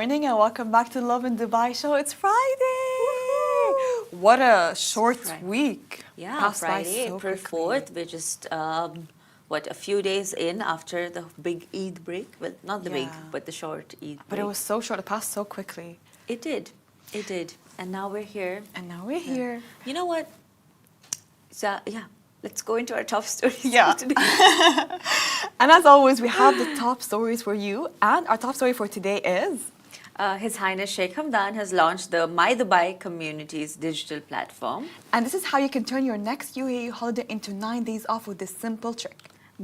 morning and welcome back to Lovin Dubai show. It's Friday. What a short week. Yeah, Passed by Friday, so April quickly. 4th. We're just, a few days in after the big Eid break. Well, not the big, Yeah. but the short Eid break. But it was so short. It passed so quickly. It did. It did. And now we're here. And now we're here. You know what? So, yeah, let's go into our top stories Yeah. for today. And as always, we have the top stories for you. And our top story for today is... His Highness Sheikh Hamdan has launched the MyDubai community's digital platform. And this is how you can turn your next UAE holiday into 9 days off with this simple trick.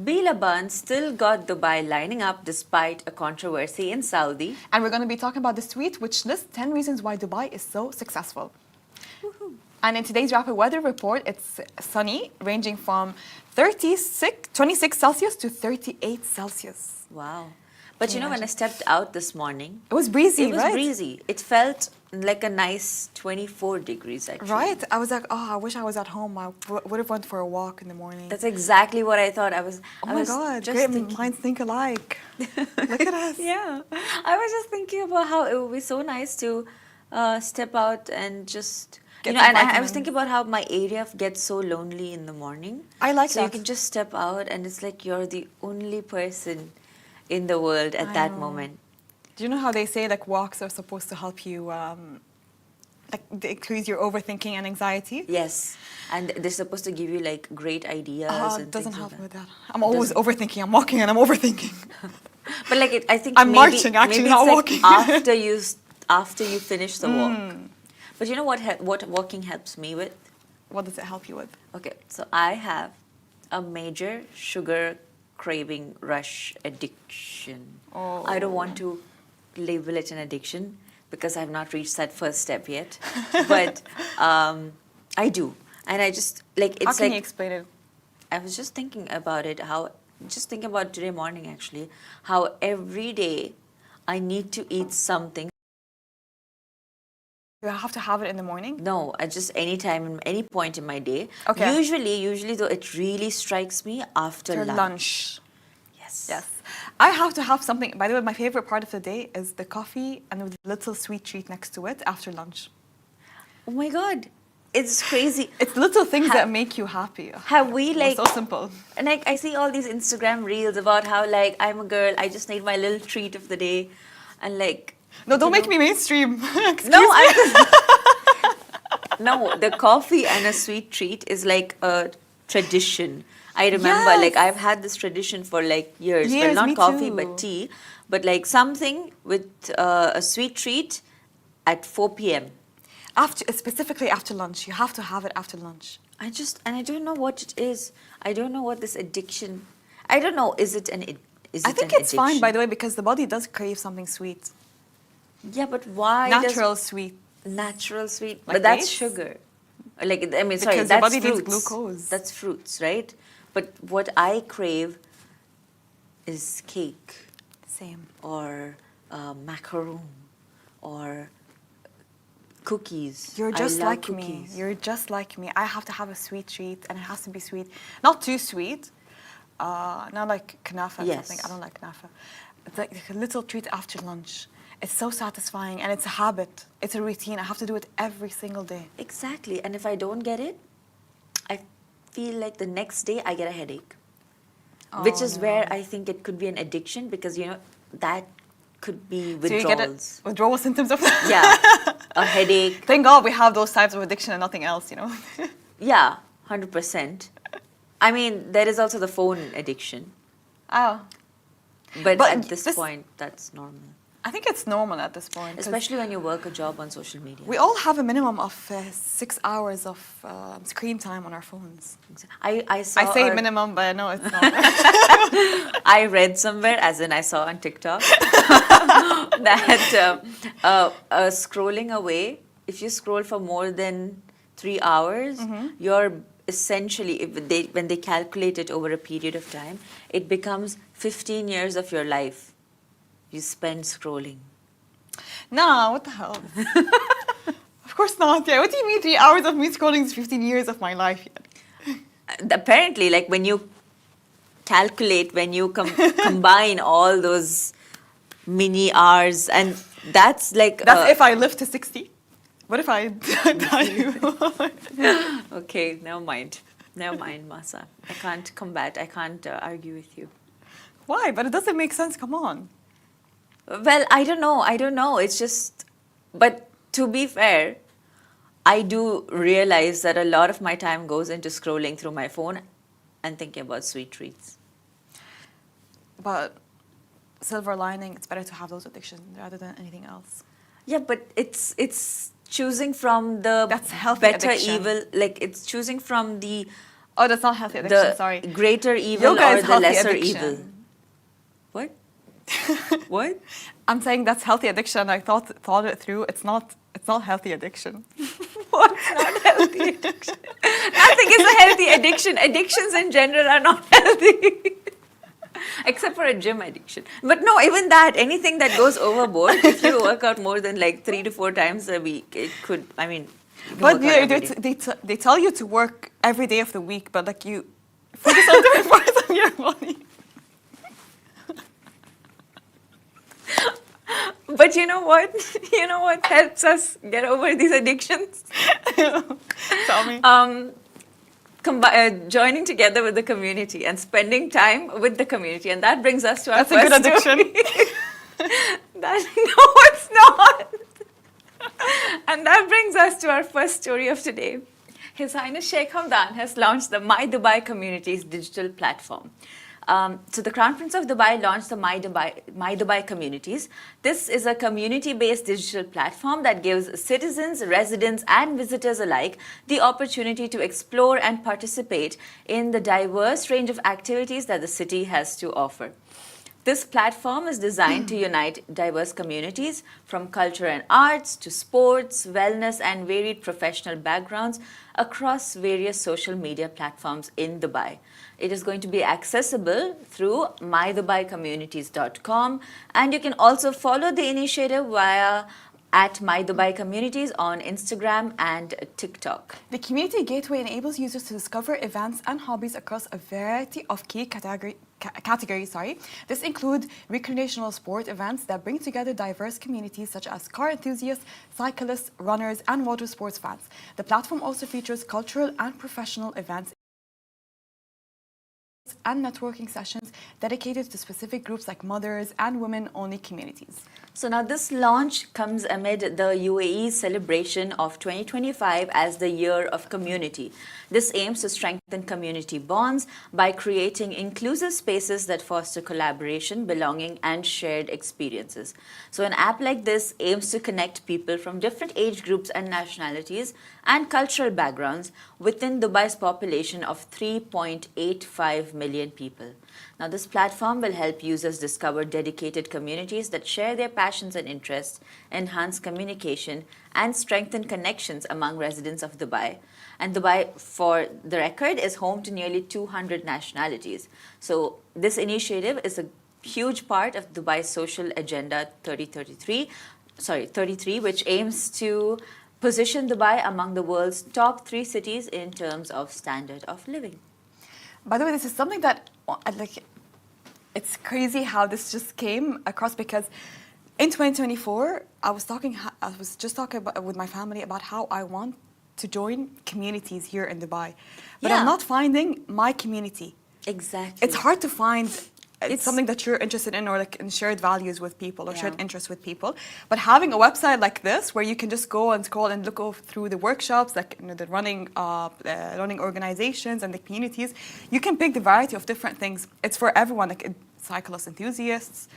B.Laban still got Dubai lining up despite a controversy in Saudi. And we're going to be talking about this tweet, which lists 10 reasons why Dubai is so successful. Woohoo. And in today's rapid weather report, it's sunny, ranging from 26 Celsius to 38 Celsius. Wow. But you know, when I stepped out this morning, It was breezy, it was right? breezy. It felt like a nice 24 degrees, actually. Right? I was like, oh, I wish I was at home. I would have went for a walk in the morning. That's exactly what I thought. Oh my God, just great thinking, minds think alike. Look at us. yeah. I was just thinking about how it would be so nice to step out and just... Get you know, some and I was vitamins. thinking about how my area gets so lonely in the morning. I like so you that. can just step out and it's like you're the only person in the world at I that know. moment. Do you know how they say like walks are supposed to help you like decrease your overthinking and anxiety? Yes. And they're supposed to give you like great ideas. and It doesn't things help like me with that. that. I'm always overthinking. I'm walking and I'm overthinking. But like I think I'm maybe, marching, actually, maybe not it's walking. Like after you finish the walk. But you know what walking helps me with? What does it help you with? Okay, so I have a major sugar craving rush addiction. Oh. I don't want to label it an addiction because I have not reached that first step yet. But I do. And I just like How it's can like you explain it? I was just thinking about it, just thinking about today morning actually, how every day I need to eat something. You have to have it in the morning? No, I just any time, any point in my day. Okay. Usually though, it really strikes me after After lunch. lunch. Yes. Yes. I have to have something. By the way, my favorite part of the day is the coffee and with a little sweet treat next to it after lunch. Oh my God, it's crazy. It's little things that make you happy. Have we It's like so simple. And like I see all these Instagram reels about how like I'm a girl, I just need my little treat of the day, and like. No, don't you make know- me mainstream. Excuse No, me. No, the coffee and a sweet treat is like a tradition. I remember, Yes. like, I've had this tradition for like years. Years, Well, me not coffee, too. but tea. But like something with a sweet treat at 4 p.m. Specifically after lunch. You have to have it after lunch. I don't know what it is. I don't know what this addiction. I don't know. Is it I think it's fine, by the way, because the body does crave something sweet. Yeah, but why? Natural sweet. Natural sweet, Like but that's dates? sugar. Like I mean, sorry, Because your that's body needs fruits. glucose. That's fruits, right? But what I crave is cake Same. or macaroon or cookies. You're I just love like me. cookies. You're just like me. I have to have a sweet treat, and it has to be sweet. Not too sweet. Not like knafa or Yes. something. I don't like knafa. It's like a little treat after lunch. It's so satisfying, and it's a habit. It's a routine. I have to do it every single day. Exactly, and if I don't get it, I feel like the next day I get a headache. Which is where I think it could be an addiction because you know that could be So you get withdrawals. withdrawal symptoms of that. Yeah, a headache. Thank God we have those types of addiction and nothing else, you know. Yeah, 100%. I mean, there is also the phone addiction, Oh. but But at this this- point, that's normal. I think it's normal at this point. 'cause Especially when you work a job on social media. we all have a minimum of 6 hours of screen time on our phones. I saw. I say a- minimum, but no, it's not. I read somewhere, as in I saw on TikTok, that scrolling away, if you scroll for more than 3 hours, you're essentially, when they calculate it over a period of time, it becomes 15 years of your life you spend scrolling. No, what the hell? Of course not. Yeah, what do you mean 3 hours of me scrolling is 15 years of my life? Apparently, like when you calculate, when you combine all those mini hours, and That's like That's if I live to 60. What if I die? okay, never mind. Never mind, Masa. I can't combat. I can't argue with you. Why? But it doesn't make sense. Come on. Well, I don't know. I don't know. It's just, but to be fair, I do realize that a lot of my time goes into scrolling through my phone and thinking about sweet treats. But silver lining, it's better to have those addictions rather than anything else. Yeah, but it's choosing from the That's healthy better addiction. evil. Like it's choosing from the Oh, that's not healthy addiction. the Sorry. greater evil Yoga or is the healthy lesser addiction. evil. What? What? I'm saying that's healthy addiction. I thought it through. It's not healthy addiction. What's not healthy addiction? Nothing is a healthy addiction. Addictions in general are not healthy. Except for a gym addiction. But no, even that, anything that goes overboard, if you work out more than like 3 to 4 times a week, it could, I mean, you can But work out every day. they tell you to work every day of the week, but like you focus on different parts of your body. But you know what? You know what helps us get over these addictions? Tell me. Joining together with the community and spending time with the community. And that brings us to our That's a good first addiction. story. No, it's not. And that brings us to our first story of today. His Highness Sheikh Hamdan has launched the MyDubai Communities digital platform. So the Crown Prince of Dubai launched the MyDubai Communities. This is a community-based digital platform that gives citizens, residents and visitors alike the opportunity to explore and participate in the diverse range of activities that the city has to offer. This platform is designed to unite diverse communities from culture and arts to sports, wellness and varied professional backgrounds across various social media platforms in Dubai. It is going to be accessible through mydubaiCommunities.com, and you can also follow the initiative via @MyDubaiCommunities on Instagram and TikTok. The Community Gateway enables users to discover events and hobbies across a variety of key categories. This includes recreational sport events that bring together diverse communities such as car enthusiasts, cyclists, runners, and water sports fans. The platform also features cultural and professional events and networking sessions dedicated to specific groups like mothers and women-only communities. So now this launch comes amid the UAE's celebration of 2025 as the Year of Community. This aims to strengthen community bonds by creating inclusive spaces that foster collaboration, belonging, and shared experiences. So an app like this aims to connect people from different age groups and nationalities and cultural backgrounds within Dubai's population of 3.85 million people. Now, this platform will help users discover dedicated communities that share their passions and interests, enhance communication, and strengthen connections among residents of Dubai. And Dubai, for the record, is home to nearly 200 nationalities. So this initiative is a huge part of Dubai's social agenda 33, which aims to position Dubai among the world's top 3 cities in terms of standard of living. By the way, this is something that, like, it's crazy how this just came across, because in 2024, I was just talking with my family about how I want to join communities here in Dubai. But Yeah. I'm not finding my community. Exactly. It's hard to find It's something that you're interested in, or like in shared values with people, or Yeah. shared interests with people. But having a website like this, where you can just go and scroll and look through the workshops, like the running organizations and the communities, you can pick the variety of different things. It's for everyone, like cyclist enthusiasts,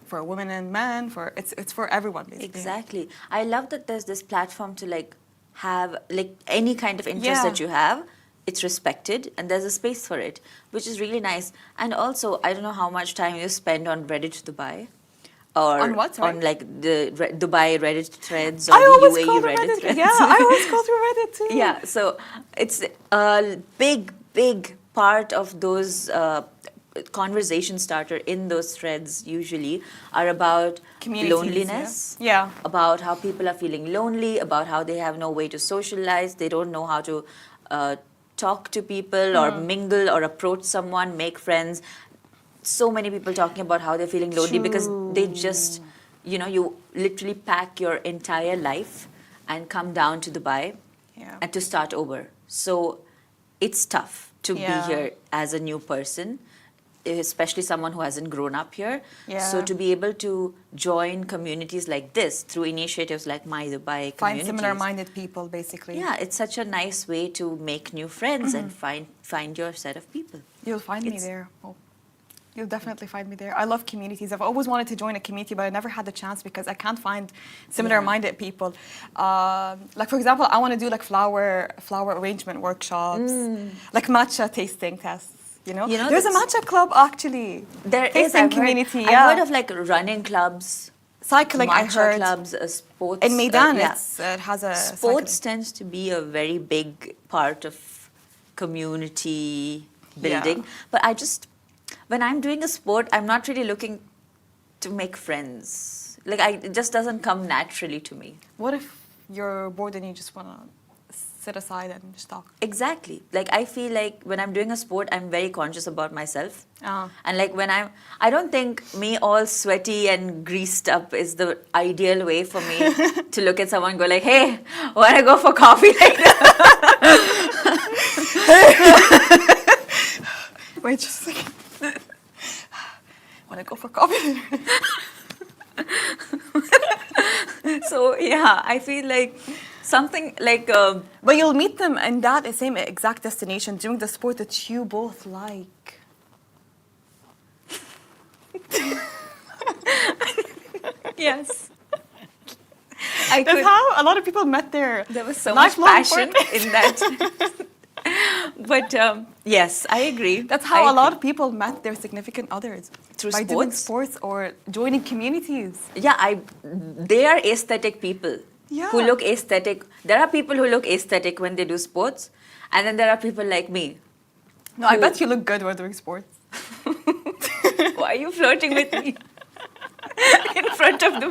for women and men, it's for everyone basically. Exactly. I love that there's this platform to like have like any kind of interest Yeah. that you have. It's respected and there's a space for it, which is really nice. And also, I don't know how much time you spend on Reddit Dubai, or On what, sorry? on like the Dubai Reddit threads or I the always UAE scroll through Reddit Reddit. threads. Yeah, I always scroll through Reddit too. Yeah, so it's a big part of those conversation starter in those threads usually are about Communities, loneliness, yeah. about how people are feeling lonely, about how they have no way to socialize, they don't know how to talk to people or mingle or approach someone, make friends. So many people talking about how they're feeling lonely because they just you know, you literally pack your entire life and come down to Dubai Yeah. and to start over. So it's tough to Yeah. be here as a new person, especially someone who hasn't grown up here. So Yeah. to be able to join communities like this through initiatives like MyDubai Find communities. similar-minded people, basically. Yeah, it's such a nice way to make new friends and find your set of people. You'll find me It's- there. Oh, you'll definitely find me there. I love communities. I've always wanted to join a community, but I never had the chance because I can't find similar-minded people. Like for example, I want to do like flower arrangement workshops, like matcha tasting tests. You know there's a that's- matcha club actually. There is Tasting community. I've Yeah, heard of like running clubs, cycling. I matcha heard clubs, sports. in Meydan, yeah. it has a Sports cycling. tends to be a very big part of community building. Yeah. But when I'm doing a sport, I'm not really looking to make friends. Like it just doesn't come naturally to me. What if you're bored and you just want to sit aside and just talk? Exactly. Like I feel like when I'm doing a sport, I'm very conscious about myself. Ah. And like I don't think me all sweaty and greased up is the ideal way for me to look at someone and go like, hey, wanna go for coffee? Like Wait just a second. Want to go for coffee? So yeah, I feel like something like But you'll meet them in that same exact destination doing the sport that you both like. yes. That's how a lot of people met their There was so much lifelong passion partner. in that. But yes, I agree. That's how a lot of people met their significant others. Through by doing sports? sports or joining communities. Yeah, they are aesthetic people Yeah. who look aesthetic. There are people who look aesthetic when they do sports, and then there are people like me. No, I Who- bet you look good while doing sports. Why are you flirting with me in front of the?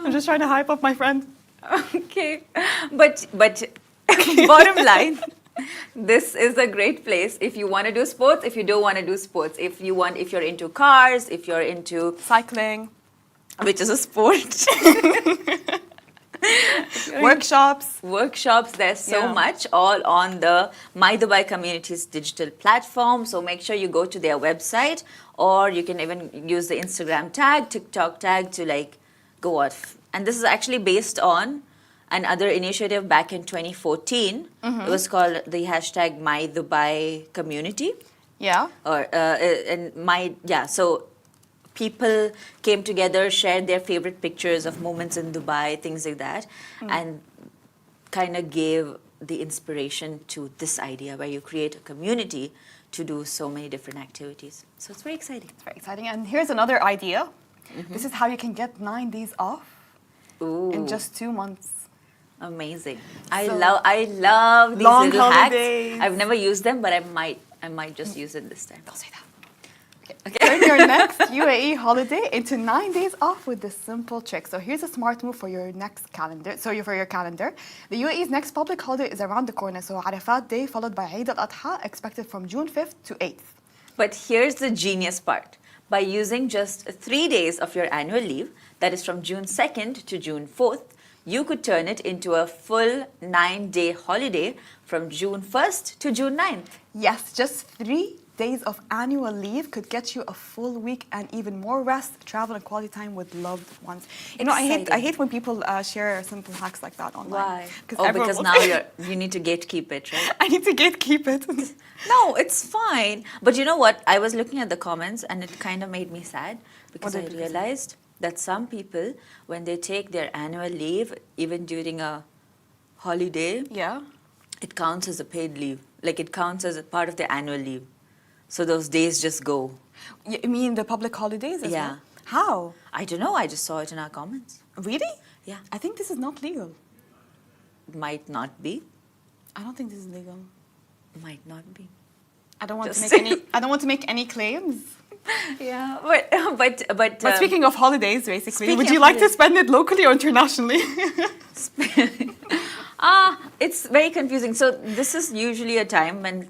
I'm just trying to hype up my friend. Okay, but bottom line, this is a great place if you want to do sports. If you don't want to do sports, if you're into cars, if you're into Cycling, which is a sport. workshops. There's so Yeah. much all on the MyDubai Community's digital platform. So make sure you go to their website, or you can even use the Instagram tag, TikTok tag to like go off. And this is actually based on another initiative back in 2014. It was called the hashtag MyDubai Community. Yeah. So people came together, shared their favorite pictures of moments in Dubai, things like that, and kind of gave the inspiration to this idea where you create a community to do so many different activities. So it's very exciting. It's very exciting. And here's another idea. This is how you can get 9 days off Ooh, in just 2 months. amazing! So- I love these Long little holidays. hacks. I've never used them, but I might just use it this time. Don't say that. Turn your next UAE holiday into 9 days off with this simple trick. So here's a smart move for your next calendar. For your calendar. The UAE's next public holiday is around the corner. So Arafat Day followed by Eid al-Adha expected from June 5th to 8th. But here's the genius part. By using just 3 days of your annual leave, that is from June 2nd to June 4th, you could turn it into a full 9-day holiday from June 1st to June 9th. Yes, just 3 days of annual leave could get you a full week and even more rest, travel, and quality time with loved ones. You know, I Exciting. hate when people share simple hacks like that online. Why? everyone Because will- now you need to gatekeep it, right? I need to gatekeep it. No, it's fine. But you know what? I was looking at the comments and it kind of made me sad because I did you say? realized that some people, when they take their annual leave, even during a holiday, Yeah. it counts as a paid leave. Like it counts as a part of their annual leave. So those days just go. You mean the public holidays as Yeah. well? How? I don't know. I just saw it in our comments. Really? Yeah. I think this is not legal. Might not be. I don't think this is legal. Might not be. I don't want to Just make any. I don't want to make any claims. Yeah. But But speaking of holidays, basically, speaking would of you like to holidays- spend it locally or internationally? it's very confusing. So this is usually a time when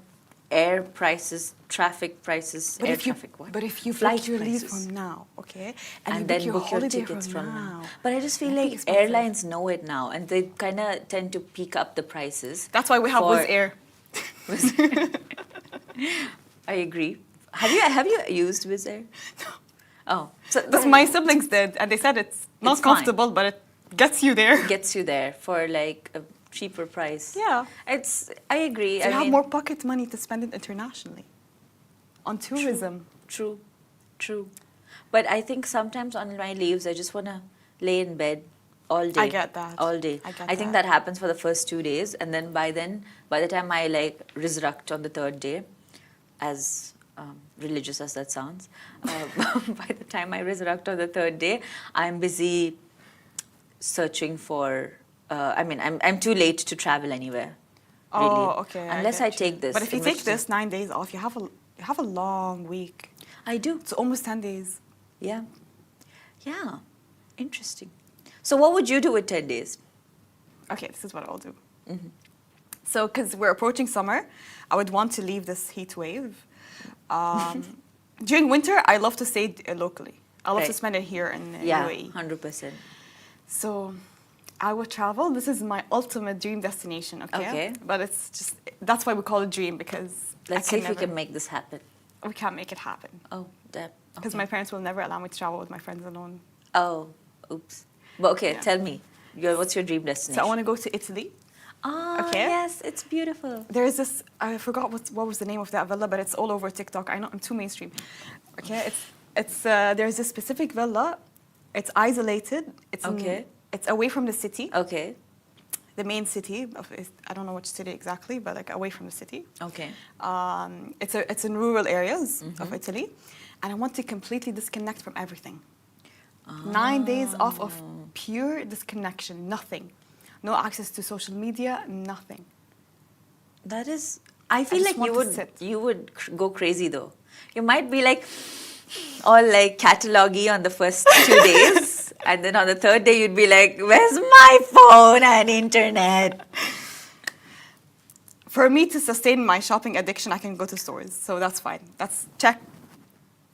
air prices, traffic prices, But air if you, traffic, what? but if you Flight book your leave prices. from now, okay, And you then book book your holiday tickets from now. now, But I just feel that'd be like expensive. airlines know it now, and they kind of tend to peak up the prices. That's why we have for- Wizz Air. I agree. Have you used Wizz Air? No. Oh, so That's my siblings did, and they said it's not It's fine. comfortable, but it gets you there. gets you there for like a cheaper price. Yeah. I agree. So you I have mean, more pocket money to spend it internationally on tourism. True. But I think sometimes on my leaves, I just want to lay in bed all day. I get that. All day. I think that. that happens for the first 2 days. And then, by the time I like resurrect on the third day, as religious as that sounds, by the time I resurrect on the third day, I'm busy searching for, I'm too late to travel anywhere. Really. Oh, okay. Unless I take this. But if you in take which this 9 days off, you have a long week. I do. It's almost 10 days. Yeah. Interesting. So what would you do with 10 days? Okay, this is what I'll do. So, because we're approaching summer, I would want to leave this heat wave. During winter, I love to stay locally. I love to Right. spend it here in Yeah, UAE. 100%. So, I would travel. This is my ultimate dream destination, okay? Okay. But it's just, that's why we call it dream, because Let's see if we can make this happen. we can't make it happen. Oh, damn. Because my parents will never allow me to travel with my friends alone. Oh, oops. But okay, Yeah. tell me. What's your dream destination? So I want to go to Italy. Ah, Okay. yes, it's beautiful. There's this, I forgot what was the name of that villa, but it's all over TikTok. I know, I'm too mainstream. Okay, there's a specific villa. It's isolated. Okay. It's away from the city, Okay. the main city. I don't know which city exactly, but like away from the city. Okay. It's in rural areas of Italy, and I want to completely disconnect from everything. 9 days off of pure disconnection, nothing. No access to social media, nothing. That is, I feel just like want to sit. you would go crazy though. You might be like all like catalog-y on the first 2 days, and then on the third day you'd be like, "Where's my phone and internet?" For me to sustain my shopping addiction, I can go to stores, so that's fine. That's check.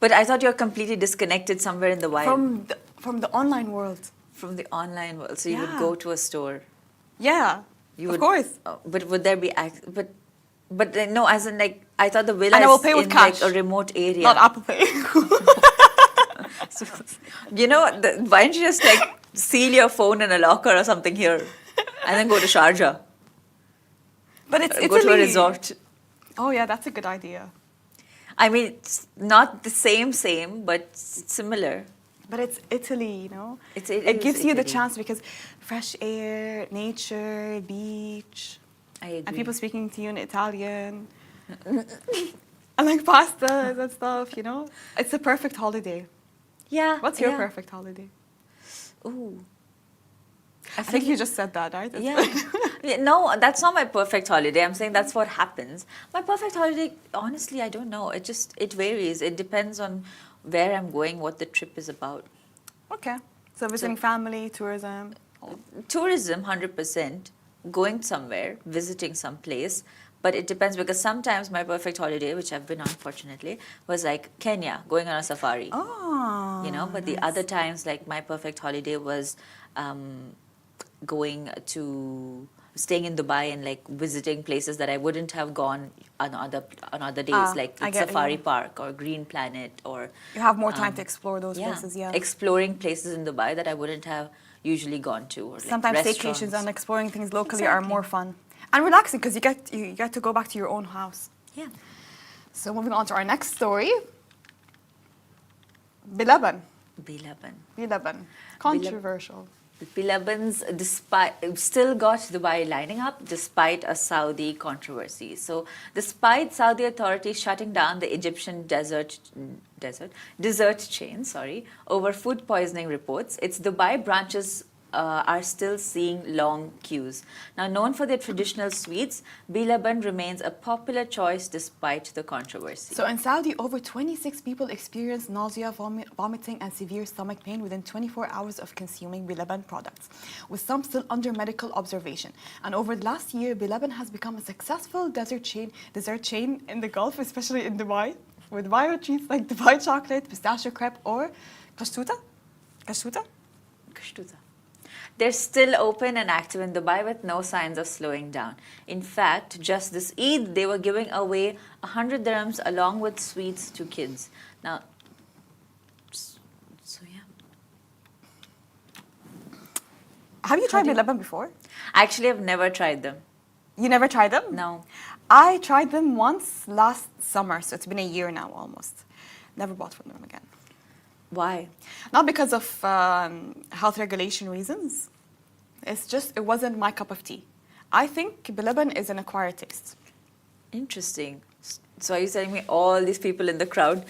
But I thought you're completely disconnected somewhere in the wild From the online world. from the online world. So you would Yeah. go to a store. Yeah, You of would, course. But would there be but then, no, as in like I thought the villa And I will is pay with in cash. like a remote area. Not Apple Pay. So, why don't you just like seal your phone in a locker or something here, and then go to Sharjah, But it's Italy. go to a resort. Oh yeah, that's a good idea. I mean, it's not the same, but similar. But it's Italy, you know. It It is gives you the Italy. chance because fresh air, nature, beach, I agree. and people speaking to you in Italian, and like pastas and stuff. You know, it's a perfect holiday. Yeah. What's your yeah. perfect holiday? Ooh. I think you just said that, right? Yeah. No, that's not my perfect holiday. I'm saying that's what happens. My perfect holiday, honestly, I don't know. It varies. It depends on where I'm going, what the trip is about. Okay. So visiting family, tourism. Tourism, 100%. Going somewhere, visiting some place. But it depends because sometimes my perfect holiday, which I've been on, fortunately, was like Kenya, going on a safari. Oh. But the other times, like my perfect holiday was staying in Dubai and like visiting places that I wouldn't have gone on other days, like I get Safari you. Park or Green Planet, or You have more time to explore those places, yeah. exploring places in Dubai that I wouldn't have usually gone to. Or like Sometimes restaurants. staycations and exploring things locally are Exactly. more fun and relaxing because you get to go back to your own house. Yeah. So moving on to our next story. B.Laban. B.Laban. Controversial. B.Laban's still got Dubai lining up despite a Saudi controversy. So, despite Saudi authorities shutting down the Egyptian dessert chain, over food poisoning reports, its Dubai branch's are still seeing long queues. Now, known for their traditional sweets, B.Laban remains a popular choice despite the controversy. So in Saudi, over 26 people experienced nausea, vomiting, and severe stomach pain within 24 hours of consuming B.Laban products, with some still under medical observation. And over the last year, B.Laban has become a successful dessert chain in the Gulf, especially in Dubai, with viral treats like Dubai chocolate, pistachio crepe, or kashtuta. Kashtuta. They're still open and active in Dubai with no signs of slowing down. In fact, just this Eid, they were giving away 100 dirhams along with sweets to kids. Now, so yeah. Have you tried B.Laban before? Actually, I've never tried them. You never tried them? No. I tried them once last summer, so it's been a year now almost. Never bought from them again. Why? Not because of health regulation reasons. It's just, it wasn't my cup of tea. I think B.Laban is an acquired taste. Interesting. So are you telling me all these people in the crowd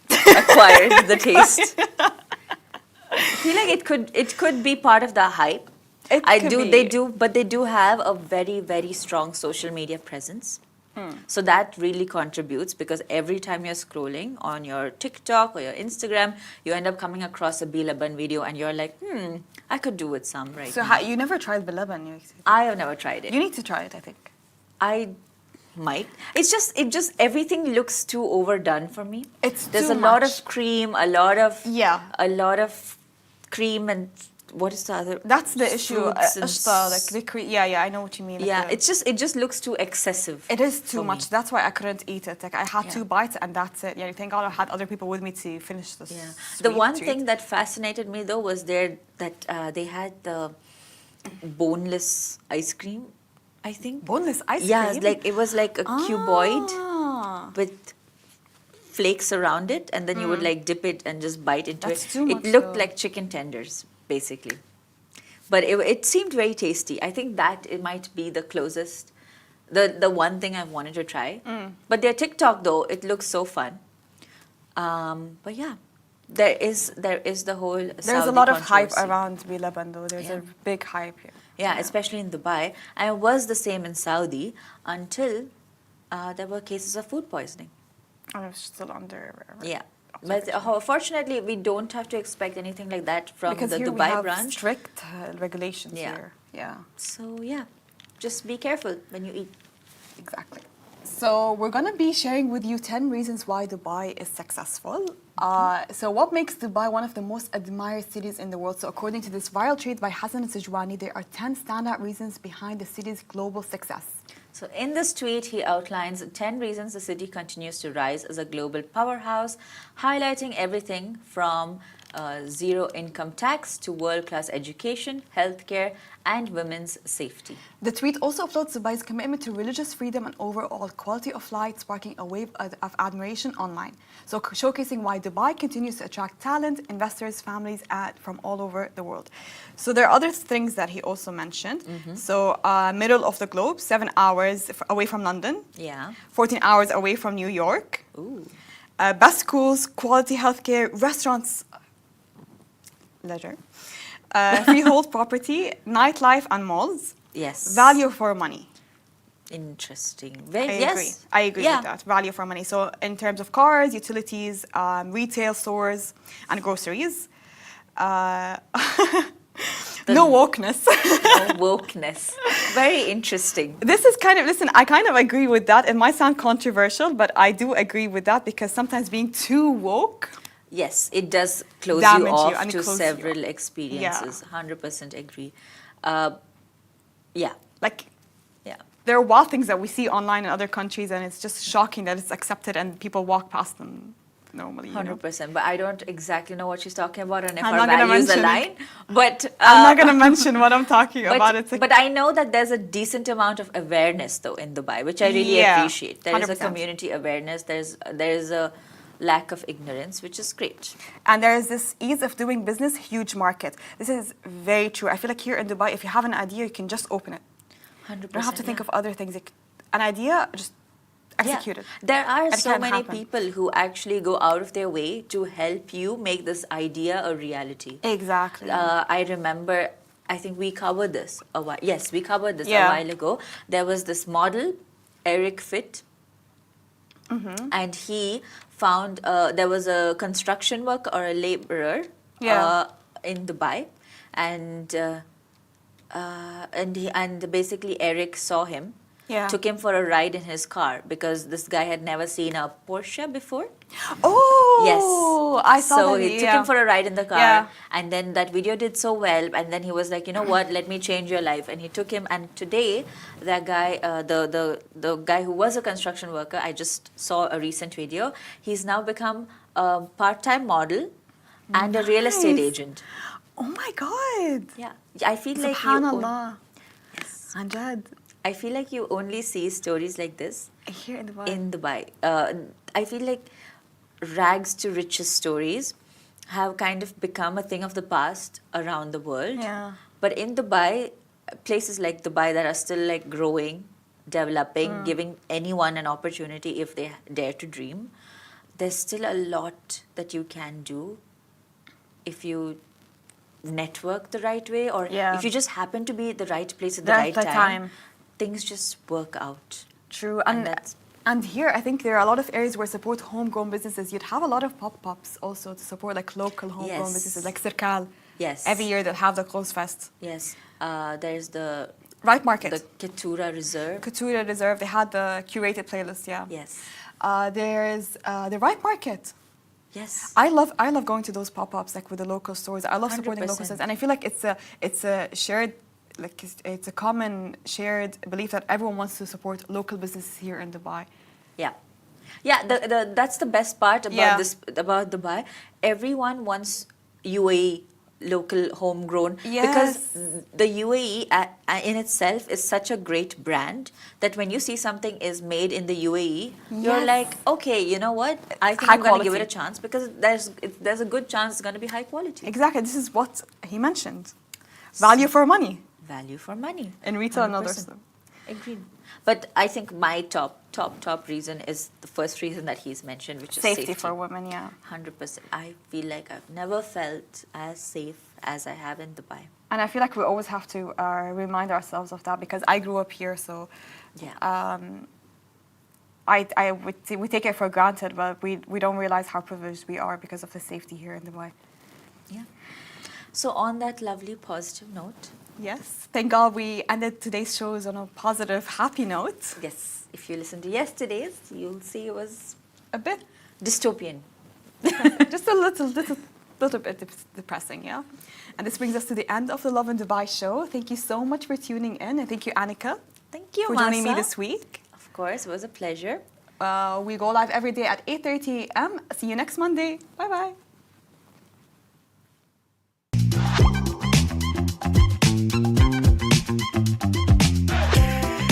acquired the taste? I feel like it could be part of the hype. They do have a very, very strong social media presence. So that really contributes, because every time you're scrolling on your TikTok or your Instagram, you end up coming across a B.Laban video and you're like, I could do with some right now. So you never tried B.Laban? I have never tried it. You need to try it, I think. I might. It just everything looks too overdone for me. There's too a lot much. of cream, a lot of cream, and what is the other? That's the issue. Fruits and I know what you mean. Yeah, it just looks too excessive. It is too for much. me. That's why I couldn't eat it. Like I had Yeah. 2 bites and that's it. Yeah, thank God I had other people with me to finish this. Yeah. The sweet one treat. thing that fascinated me though was that they had the boneless ice cream, I think. Boneless ice cream. Yeah, it was like a cuboid Ah. with flakes around it, and then you would like dip it and just bite into That's it. too much, It looked though. like chicken tenders, basically. But it seemed very tasty. I think that it might be the closest, the one thing I wanted to try. But their TikTok though, it looks so fun. But yeah, there is the whole. There's a Saudi lot of hype controversy. around B.Laban though. There's a big hype here. Yeah, especially in Dubai, and it was the same in Saudi until there were cases of food poisoning. And it's still under. Yeah. But fortunately, we don't have to expect anything like that from Because the here Dubai we have branch. strict regulations Yeah. here. Yeah, So yeah, just be careful when you eat. exactly. So we're going to be sharing with you 10 reasons why Dubai is successful. So what makes Dubai one of the most admired cities in the world? So according to this viral tweet by Hassan Sijwani, there are 10 standout reasons behind the city's global success. So in this tweet, he outlines 10 reasons the city continues to rise as a global powerhouse, highlighting everything from zero income tax to world-class education, healthcare, and women's safety. The tweet also uploads Dubai's commitment to religious freedom and overall quality of life, sparking a wave of admiration online. So showcasing why Dubai continues to attract talent, investors, families from all over the world. So there are other things that he also mentioned. So middle of the globe, 7 hours away from London. Yeah. 14 hours away from New York. Ooh. Best schools, quality healthcare, restaurants, leisure, freehold property, nightlife and malls. Yes. Value for money. Interesting. I agree with that. Value for money. So in terms of cars, utilities, retail stores, and groceries. No wokeness. No wokeness. Very interesting. This is I kind of agree with that. It might sound controversial, but I do agree with that because sometimes being too woke. Yes, it does close Damage you you off and to close you several experiences. 100% agree. Yeah. Like, Yeah. there are wild things that we see online in other countries, and it's just shocking that it's accepted and people walk past them normally. 100%. But I don't exactly know what she's talking about and if I'm our not gonna values mention align. But I'm not going to mention what I'm talking about. But I know that there's a decent amount of awareness though in Dubai, which I really Yeah, appreciate. There is a 100%. community awareness. There's a lack of ignorance, which is great. And there is this ease of doing business, huge market. This is very true. I feel like here in Dubai, if you have an idea, you can just open it. 100%. You don't have to think of other things. An idea, just execute it. There are It so can many happen. people who actually go out of their way to help you make this idea a reality. Exactly. I remember I think we covered this a while. Yes, we covered this Yeah. a while ago. There was this model, Eric Fit, and he found there was a construction worker or a laborer in Dubai, and basically Eric saw him, took him for a ride in his car because this guy had never seen a Porsche before. Oh, Yes. I saw so that. he took him for a ride in the car, Yeah. and then that video did so well, and then he was like, you know what, let me change your life, and he took him. And today, that guy, the guy who was a construction worker, I just saw a recent video. He's now become a part-time model and a real estate Nice. agent. Oh my God. Yeah, I feel like Subhanallah. Yes. Anjad. I feel like you only see stories like this Here in Dubai. in Dubai. I feel like rags to riches stories have kind of become a thing of the past around the world. Yeah. But in Dubai, places like Dubai that are still like growing, developing, giving anyone an opportunity if they dare to dream, there's still a lot that you can do if you network the right way, or if you just happen to be at the right place at the right time. Things just work out. True. And here, I think there are a lot of areas where support homegrown businesses. You'd have a lot of pop-ups also to support like local homegrown businesses, like Sirkal. Yes. Every year they'll have the Close Fest. Yes. There's the Right Market. The Ketura Reserve. Ketura Reserve. They had the curated playlist. Yeah. Yes. There's the Right Market. Yes. I love going to those pop-ups like with the local stores. I love supporting 100%. local stores, and I feel like it's a shared, like it's a common shared belief that everyone wants to support local businesses here in Dubai. Yeah. Yeah, that's the best part about about Dubai. Everyone wants UAE local homegrown, because the UAE in itself is such a great brand that when you see something is made in the UAE, you're like, okay, you know what? I think I'm going to give it a chance because there's a good chance it's going to be high quality. Exactly. This is what he mentioned. Value for money. Value for money. In retail and others. Agreed. But I think my top reason is the first reason that he's mentioned, which is safety for women, 100%. I feel like I've never felt as safe as I have in Dubai. And I feel like we always have to remind ourselves of that, because I grew up here, so we take it for granted, but we don't realize how privileged we are because of the safety here in Dubai. Yeah. So on that lovely positive note. Yes. Thank God we ended today's shows on a positive, happy note. Yes. If you listen to yesterday's, you'll see it was a bit dystopian. Just a little bit depressing, yeah? And this brings us to the end of the Lovin Dubai show. Thank you so much for tuning in, and thank you, Annika. Thank you, for joining me this week. Of course, it was a pleasure. We go live every day at 8:30 a.m. See you next Monday. Bye-bye.